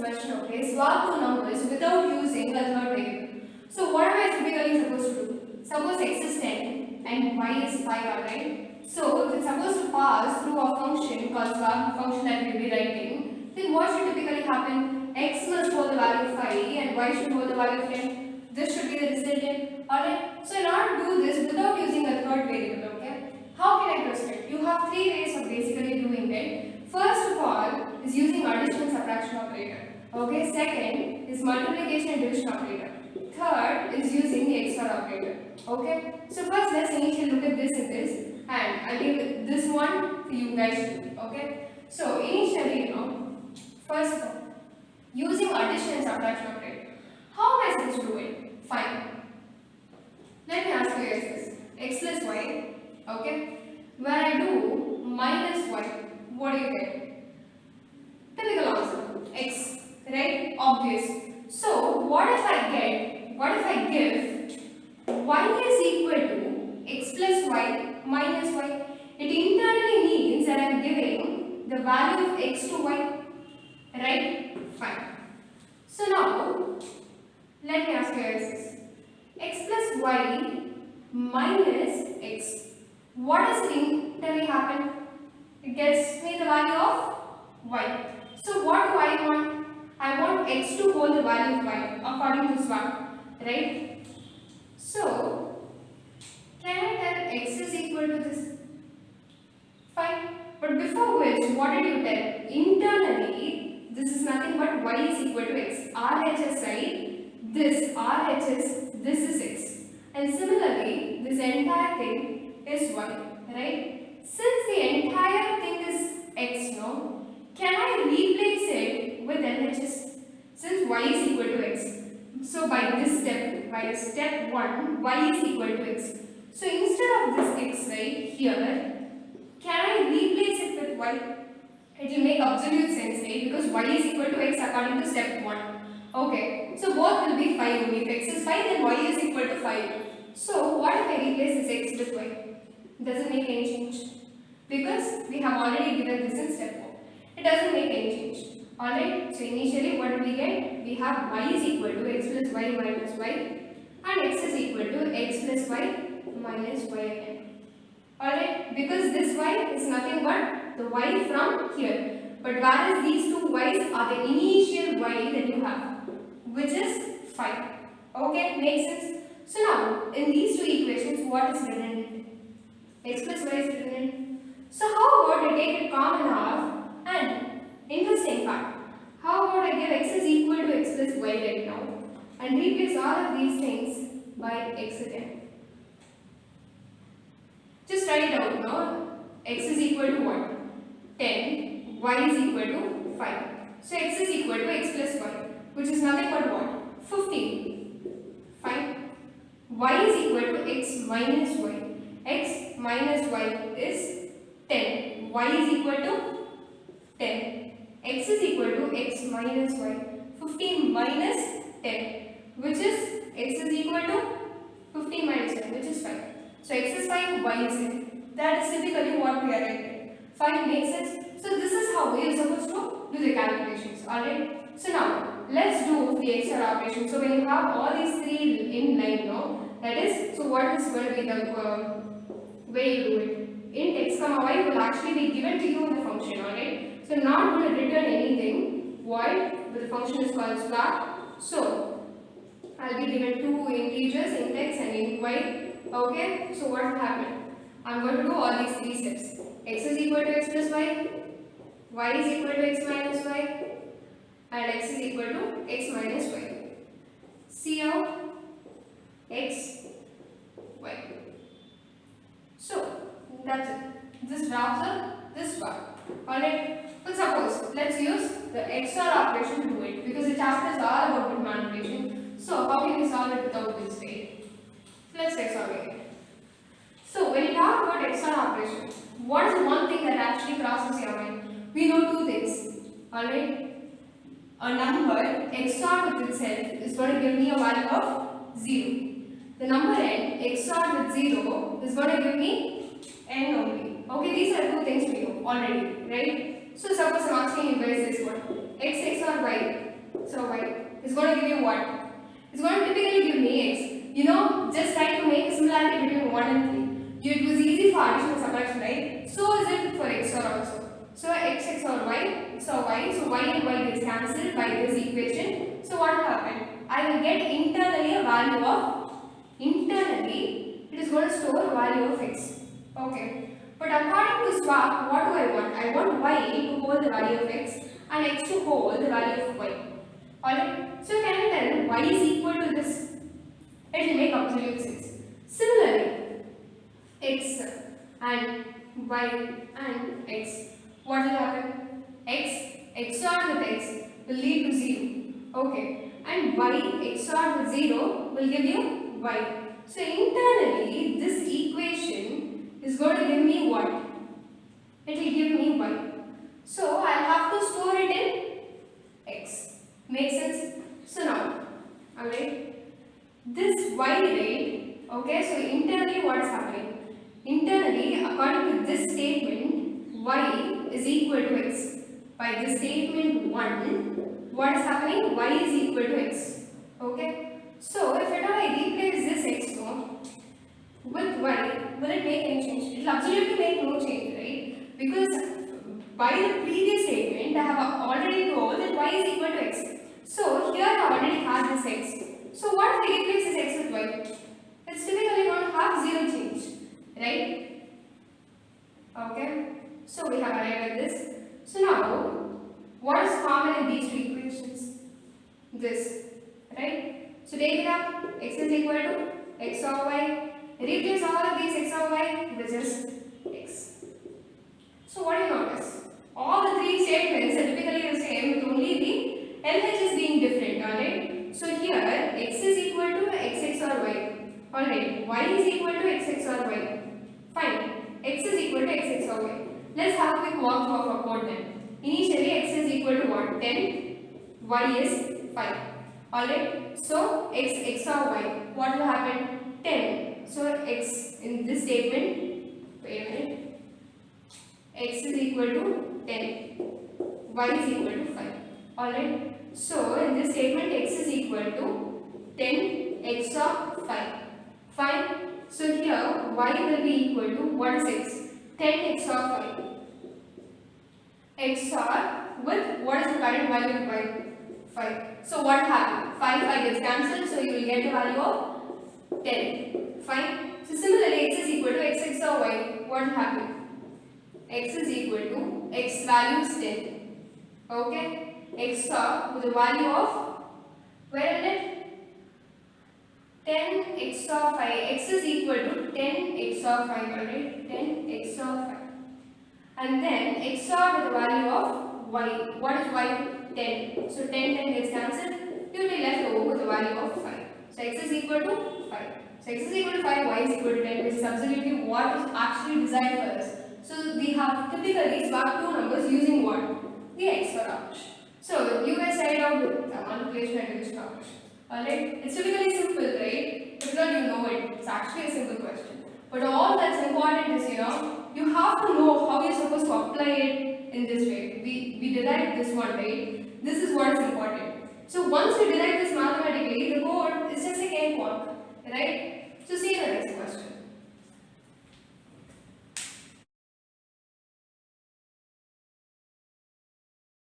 question, okay, swap two numbers without using a third variable. So what am I typically supposed to do? Suppose x is 10 and y is 5, alright? So if it's supposed to pass through a function called swap function that we'll be writing, then what should typically happen? X must hold the value of 5 and y should hold the value of 10. This should be the resultant, alright? So in order to do this without using a third variable, okay, how can I proceed? You have three ways of basically doing it. First of all is using addition and subtraction operator. Okay, second is multiplication and division operator. Third is using the XOR operator. Okay, so first let's initially look at this and this, and I'll leave this one for you guys to do. Okay, so initially, first of all, using addition and subtraction operator. How am I supposed to do it? Fine. Let me ask you guys this: x plus y. Okay, when I do minus y, what do you get? Typical answer, x, right? Obvious. So what if I give y is equal to x plus y minus y? It internally means that I am giving the value of x to y, right? Fine. So now, let me ask you guys this. X plus y minus x. What does internally happen? It gets me the value of y. So what do I want? I want x to hold the value of y according to this one, right? So can I tell x is equal to this? Fine. But before which, what did you tell? Internally, this is nothing but y is equal to x. RHS side, this RHS, this is x. And similarly, this entire thing is y, right? Since the entire thing is x, no? Can I replace it with LHS? Since y is equal to x. So by step 1, y is equal to x. So instead of this x right here, can I replace it with y? It will make absolute sense, right? Because y is equal to x according to step 1. Okay, so both will be 5 only. If x is 5, then y is equal to 5. So what if I replace this x with y? Doesn't make any change. Because we have already given this in step 1. It doesn't make any change. Alright, so initially what do we get? We have y is equal to x plus y minus y, and x is equal to x plus y minus y again. Alright, because this y is nothing but the y from here. But whereas these two y's are the initial y that you have, which is 5. Okay, makes sense? So now, in these two equations, what is redundant? X plus y is redundant. So how about I take it common half, and interesting fact, how about I give x is equal to x plus y right now and replace all of these things by x again. Just write it out, no? X is equal to what? 10, y is equal to 5. So x is equal to x plus y, which is nothing but what? 15. Fine. Y is equal to x minus y. X minus y is 10. Y is equal to 10. X is equal to x minus y. 15 minus 10, which is x is equal to 15 minus 10, which is 5. So x is 5, y is 10. That is typically what we are writing. 5 makes sense. So this is how we are supposed to do the calculations. Alright. So now let's do the XOR operation. So when you have all these three in line, no, that is. So what is going to be the way you do it? Int x comma y will actually be given to you in the function. Alright. So not going to return anything. Void. But the function is called swap. So I'll be given two integers, int x and int y. Okay, so what will happen? I'm going to do all these three steps. X is equal to x plus y is equal to x minus y, and x is equal to x minus y. See out x, y. So that's it. This wraps up this part. Alright, but suppose let's use the XOR operation to do it, because the chapter is all about bit manipulation. So how can we solve it without this way? Let's XOR again. So when you talk about XOR operation, what is the one thing that actually crosses your mind? We know two things. Alright, a number XOR with itself is going to give me a value of 0. The number n XOR with 0 is going to give me n only. Okay, these are two things we know already, right? So suppose I'm asking you guys this one. X XOR y. So y is going to give you what? It's going to typically give me x. You know, just try to make a similarity between 1 and 3. It was easy for addition and subtraction, right? So is it for XOR also. So x XOR y, so y, so y and y gets cancelled by this equation. So what will happen? I will get internally a value of, internally it is going to store a value of x. Okay. But according to swap, what do I want? I want y to hold the value of x and x to hold the value of y. Alright. So can I tell y is equal to this? It will make absolute sense. Similarly, x and y and x. What will happen? X XOR with x will lead to 0. Okay. And y XOR with 0 will give you y. So internally, this equation is going to give me what? It will give me y. So I have to store it in x. Make sense? So now, alright, this y rate, okay, so internally what is happening? Internally, according to this statement, y is equal to x. By this statement 1, what is happening? Y is equal to x. Okay. So if at all I replace this x no, with y, will it make any change? It will absolutely make no change, right? Because by the previous statement, I have already told that y is equal to x. So here I already have this x. So what if I replace this x with y? It's typically going to have 0 change, right? Okay. So we have arrived at this. So now, what is common in these two equations? This, right? So take it up. X is equal to x of y. Replace all of these x of y with just x. So what do you notice? All the three statements are typically the same with only the LHS being different, alright? So here x is equal to x XOR y. Alright, y is equal to x XOR y. Fine. X is equal to x XOR y. Let's have a quick walkthrough of our code then. Initially x is equal to what? 10. Y is 5. Alright. So x XOR y. What will happen? 10. So x in this statement, wait a minute. X is equal to 10. Y is equal to 5. Alright. So in this statement x is equal to 10 XOR 5. Fine. So here y will be equal to what is x? 10 XOR 5. XOR with what is the current value of y? 5. So what happened? 5 gets cancelled, so you will get the value of 10. Fine. So similarly, x is equal to x XOR y. What will happen? X is equal to x value is 10. Okay. XOR with the value of, where is it? 10 XOR 5. X is equal to 10 XOR 5. Alright. 10 XOR 5. And then XOR with the value of y. What is y? 10. So 10 gets cancelled. You will be left over with the value of 5. So x is equal to 5. So x is equal to 5, y is equal to 10, which is absolutely what is actually designed for us. So we have typically swapped two numbers using what? The XOR operation. So you guys side out with the multiplication and division operation. Alright? It's typically simple, right? If not, you know it. It's actually a simple question. But all that's important is, you have to know how you're supposed to apply it in this way. We derived this one, right? This is what is important. So once you derive this mathematically, the code is just a cakewalk, right? So see you in the next question.